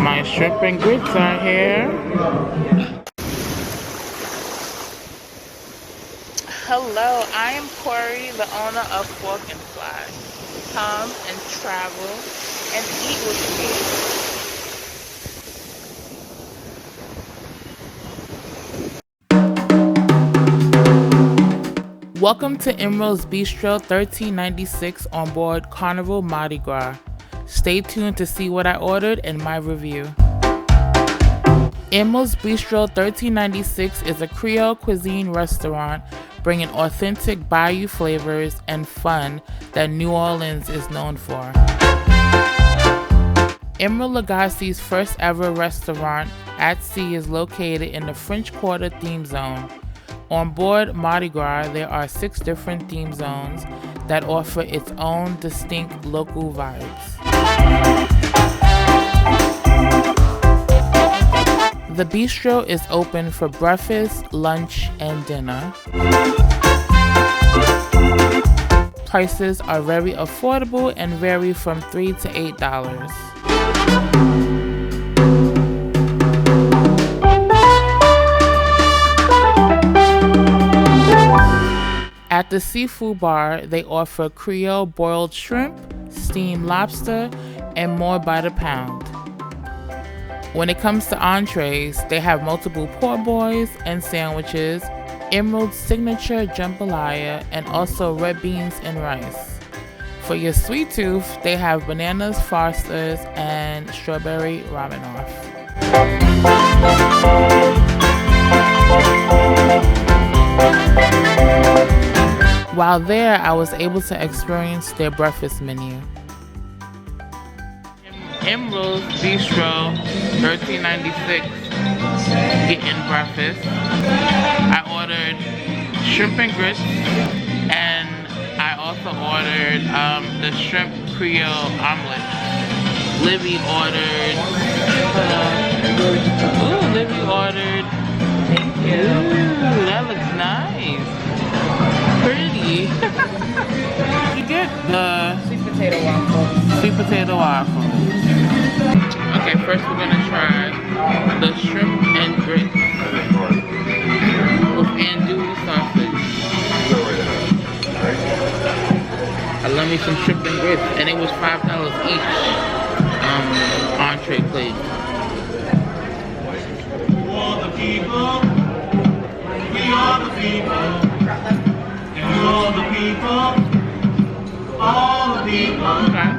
My shrimp and grits are here. Hello, I am Corey, the owner of Fork and Fly. Come and travel and eat with me. Welcome to Emeril's Bistro 1396 on board Carnival Mardi Gras. Stay tuned to see what I ordered and my review. Emeril's Bistro 1396 is a Creole Cuisine restaurant bringing authentic bayou flavors and fun that New Orleans is known for. Emeril Lagasse's first ever restaurant at sea is located in the French Quarter theme zone. On board Mardi Gras, there are 6 different theme zones that offer its own distinct local vibes. The bistro is open for breakfast, lunch, and dinner. Prices are very affordable and vary from $3 to $8. At the seafood bar, they offer Creole boiled shrimp, steamed lobster, and more by the pound. When it comes to entrees, they have multiple po' boys and sandwiches, Emeril's signature jambalaya, and also red beans and rice. For your sweet tooth, they have bananas Fosters and strawberry Romanoff. While there, I was able to experience their breakfast menu. Emeril's Bistro 1396 getting breakfast. I ordered shrimp and grits, and I also ordered the shrimp Creole omelet. Livy ordered. Livy ordered. Thank you. Ooh, that looks nice. Pretty. You get the sweet potato waffles. Sweet potato waffles. Okay, first we're gonna try the shrimp and grits with andouille sausage. I love me some shrimp and grits, and it was $5 each. Entree plate. All the people, we are the people, and all the people, all the people. Okay.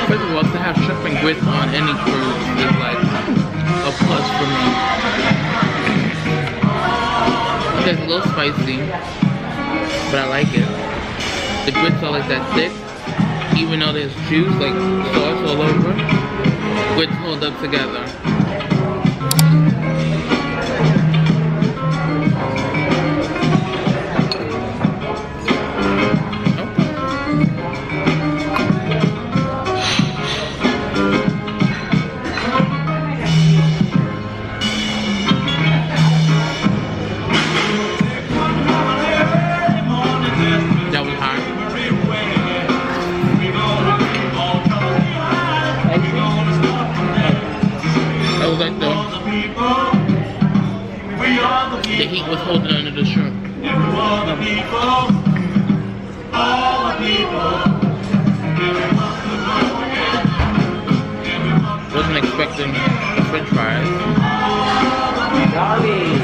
First of all, to have shrimp and grits on any cruise is like a plus for me. It's a little spicy, but I like it. The grits are like that thick, even though there's juice, like sauce all over. Grits hold up together. The heat was holding under the shrimp. Wasn't expecting the French fries. Darling,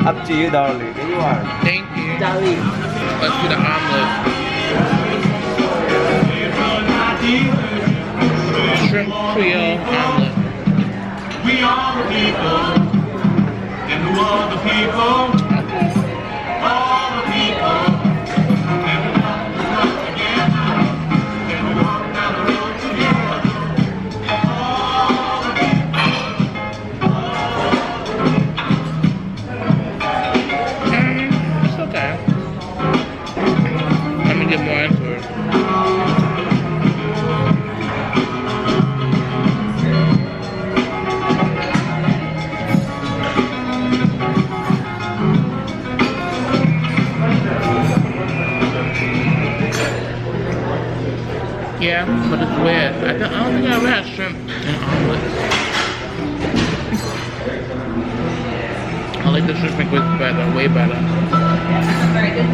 up to you, darling. There you are. Thank you. Darling. Let's do the omelet. Shrimp Creole omelet. We are the people, and who are the people? All the people, and we walk the road together, and we walk down the road together. All the people, It's okay. Let me get more into it. But it's weird. I don't think I ever had shrimp and omelets. I like the shrimp and grits better, way better. Very good.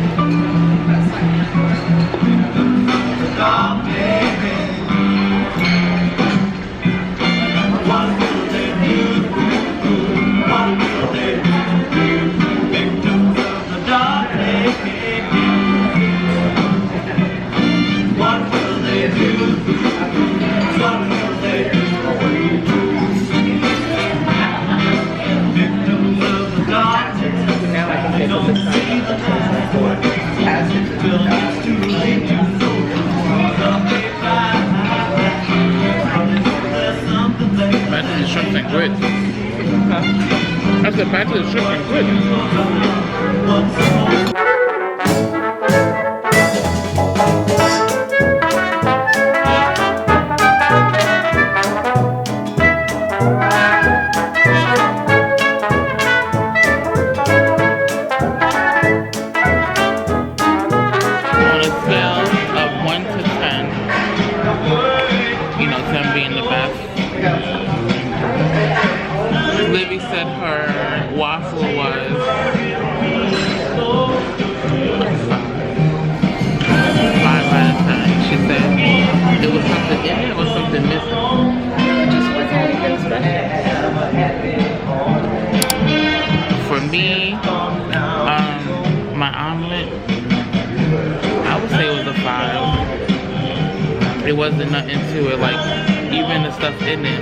Back to the shrimp and grits. I said back to the shrimp and grits. On a scale of 1 to 10, you know, 10 being the best, Livy said her waffle was a 5 out of 10. She said it was something in it or something missing. Just wasn't anything special. For me, my omelet, I would say it was a 5. It wasn't nothing to it, like even the stuff in it.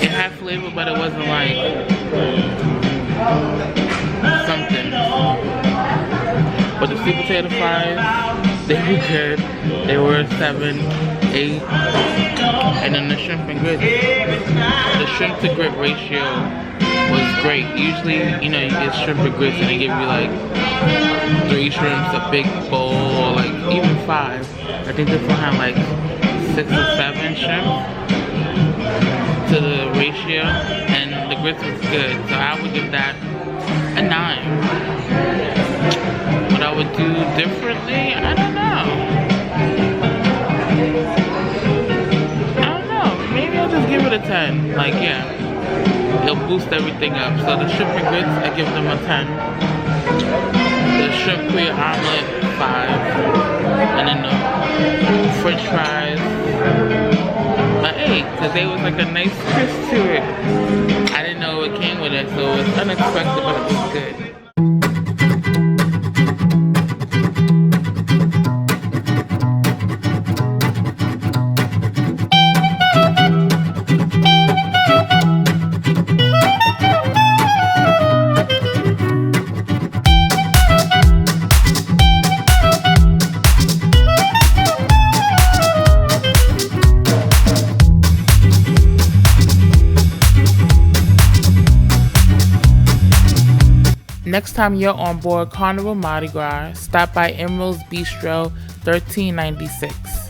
It had flavor, but it wasn't like something. But the sweet potato fries, they were good. They were 7, 8. And then the shrimp and grits. The shrimp to grit ratio was great. Usually, you know, you get shrimp and grits and they give you like 3 shrimps, a big bowl, or like even 5. I think this one had like 6 or 7 shrimp to the ratio, and the grits was good. So I would give that a 9. What I would do differently, I don't know. Maybe I'll just give it a 10. Like, yeah, it'll boost everything up. So the shrimp and grits, I give them a 10. The shrimp Creole omelet, 5. And then the French fries, an 8, because they was like a nice twist to it. I didn't know it came with it, so it was unexpected, but it was good. Next time you're on board Carnival Mardi Gras, stop by Emeril's Bistro, 1396.